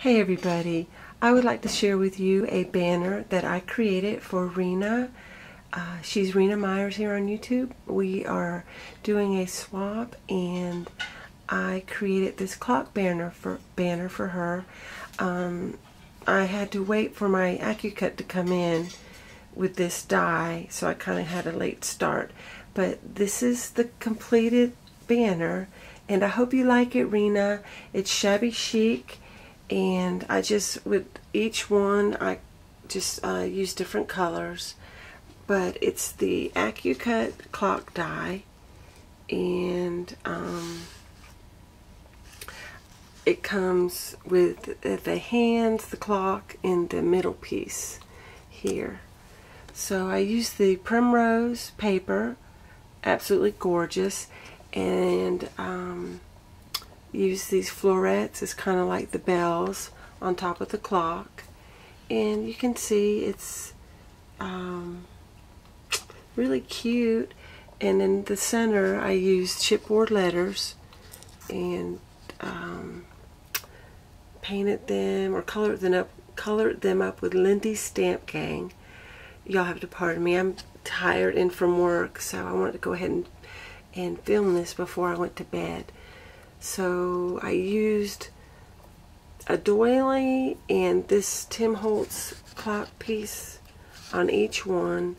Hey everybody, I would like to share with you a banner that I created for Rina. She's Rina Myers here on YouTube. We are doing a swap and I created this clock banner for her. I had to wait for my Accucut to come in with this die, so I kind of had a late start. But this is the completed banner and I hope you like it, Rina. It's shabby chic. And I just, with each one, I just use different colors. But it's the Accucut Clock Die. And it comes with the hands, the clock, and the middle piece here. So I use the primrose paper, absolutely gorgeous. And use these florets as kind of like the bells on top of the clock, and you can see it's really cute. And in the center I used chipboard letters and painted them or colored them up with Lindy's Stamp Gang. Y'all have to pardon me, I'm tired and from work, so I wanted to go ahead and film this before I went to bed. So I used a doily and this Tim Holtz clock piece on each one,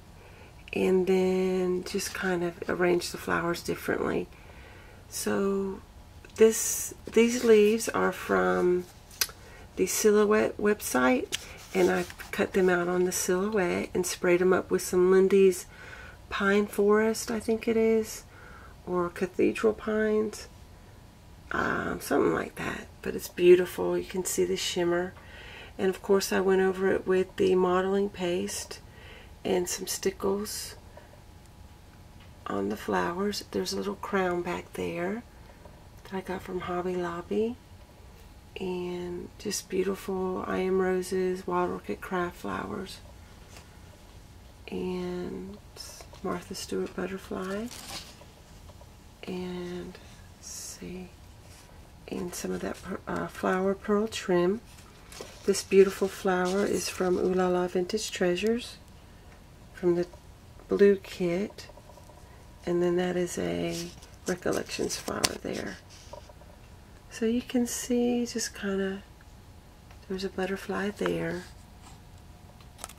and then just kind of arranged the flowers differently. So these leaves are from the Silhouette website, and I cut them out on the Silhouette and sprayed them up with some Lindy's Pine Forest, I think it is, or Cathedral Pines. Something like that, but it's beautiful. You can see the shimmer, and of course I went over it with the modeling paste and some stickles on the flowers. There's a little crown back there that I got from Hobby Lobby, and just beautiful I Am Roses, Wild Orchid Craft flowers, and Martha Stewart butterfly, and let's see, and some of that flower pearl trim. This beautiful flower is from Ooh La La Vintage Treasures, from the blue kit, and then that is a Recollections flower there. So you can see just kind of, there's a butterfly there.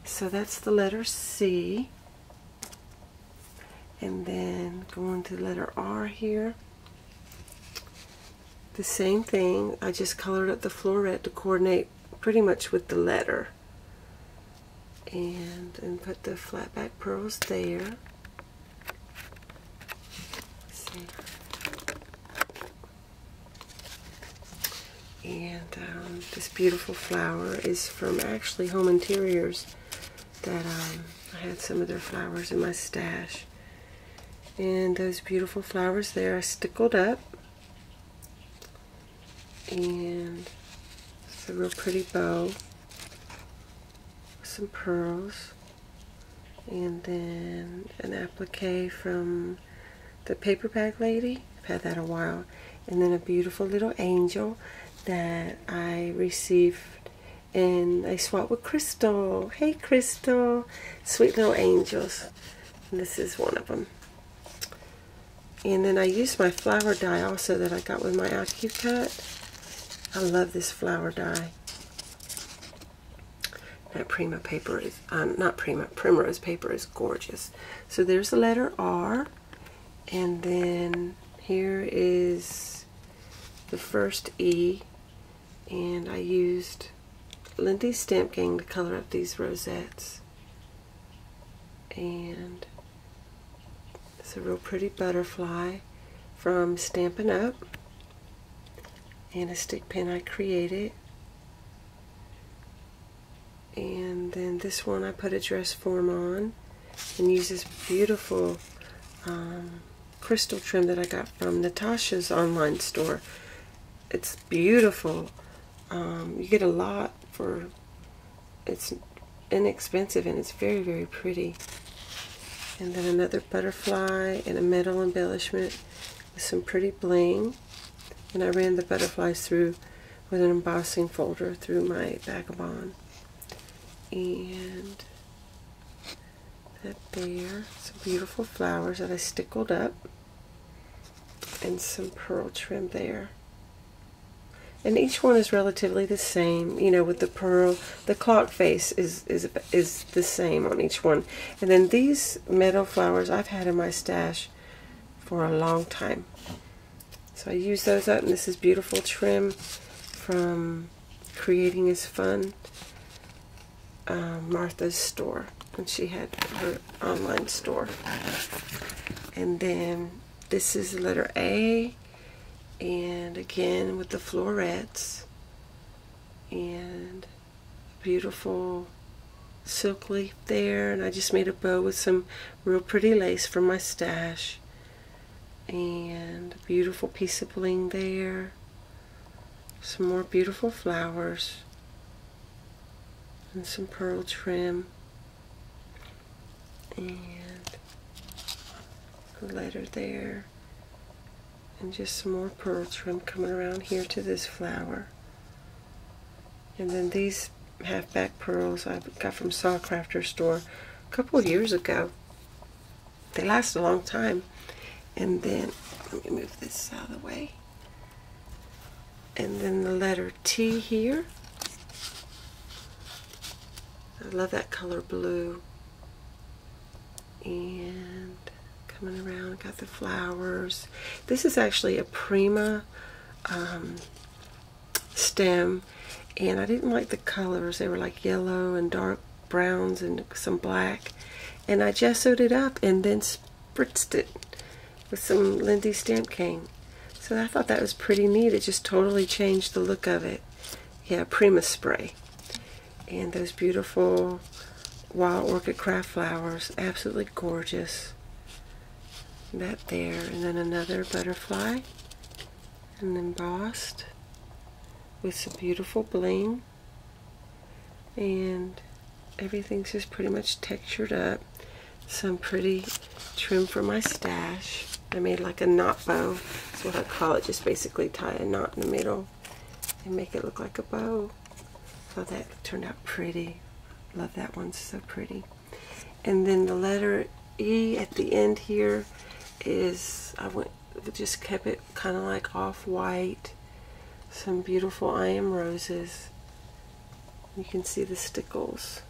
So that's the letter C, and then going to the letter R here. The same thing, I just colored up the floret to coordinate pretty much with the letter, and put the flat back pearls there. Let's see. And this beautiful flower is from actually Home Interiors, that I had some of their flowers in my stash. And those beautiful flowers there I stickled up. And it's a real pretty bow with some pearls, and then an applique from the Paper Bag Lady. I've had that a while, and then a beautiful little angel that I received in a swap with Crystal. Hey Crystal, sweet little angels, and this is one of them. And then I used my flower die also that I got with my Accucut. I love this flower die. That Prima paper is, Primrose paper is gorgeous. So there's the letter R, and then here is the first E, and I used Lindy's Stamp Gang to color up these rosettes. And it's a real pretty butterfly from Stampin' Up, and a stick pin I created. And then this one I put a dress form on and use this beautiful crystal trim that I got from Natasha's online store. It's beautiful. You get a lot for, it's inexpensive, and it's very, very pretty. And then another butterfly and a metal embellishment with some pretty bling. And I ran the butterflies through with an embossing folder through my Vagabond. And that there, some beautiful flowers that I stickled up, and some pearl trim there. And each one is relatively the same, you know, with the pearl. The clock face is the same on each one. And then these meadow flowers I've had in my stash for a long time. So I use those up, and this is beautiful trim from Creating is Fun, Martha's store, when she had her online store. And then this is the letter A, and again with the florets, and beautiful silk leaf there, and I just made a bow with some real pretty lace from my stash, and a beautiful piece of bling there, some more beautiful flowers, and some pearl trim, and a letter there, and just some more pearl trim coming around here to this flower. And then these half-back pearls I got from Saw Crafter store a couple of years ago. They last a long time. And then, let me move this out of the way. And then the letter T here. I love that color blue. And coming around, got the flowers. This is actually a Prima stem, and I didn't like the colors. They were like yellow and dark browns and some black, and I gessoed it up and then spritzed it with some Lindy Stamp Cane. So I thought that was pretty neat. It just totally changed the look of it. Yeah, Prima spray. And those beautiful Wild Orchid Craft flowers, absolutely gorgeous. That there, and then another butterfly, and embossed with some beautiful bling, and everything's just pretty much textured up. Some pretty trim for my stash. I made like a knot bow, that's what I call it. Just basically tie a knot in the middle and make it look like a bow. So that turned out pretty. Love that one, so pretty. And then the letter E at the end here is, just kept it kind of like off-white. Some beautiful I Am Roses. You can see the stickles.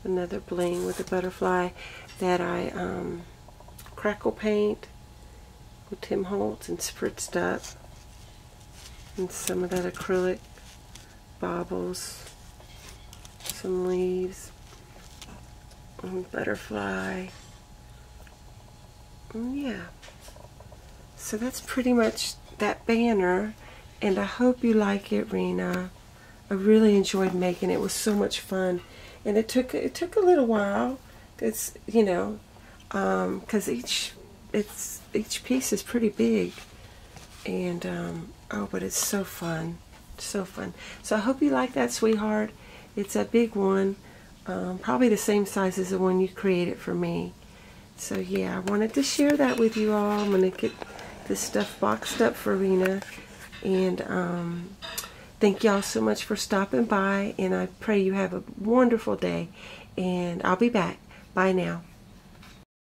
Another bling with a butterfly that I crackle paint with Tim Holtz and spritzed up. And some of that acrylic baubles. Some leaves. And butterfly. Yeah, so that's pretty much that banner, and I hope you like it, Rina. I really enjoyed making it. It was so much fun, and it took a little while. It's, you know, because each piece is pretty big, and oh, but it's so fun, so fun. So I hope you like that, sweetheart. It's a big one, probably the same size as the one you created for me. So yeah, I wanted to share that with you all. I'm going to get this stuff boxed up for Rina. And thank y'all so much for stopping by. And I pray you have a wonderful day. And I'll be back. Bye now.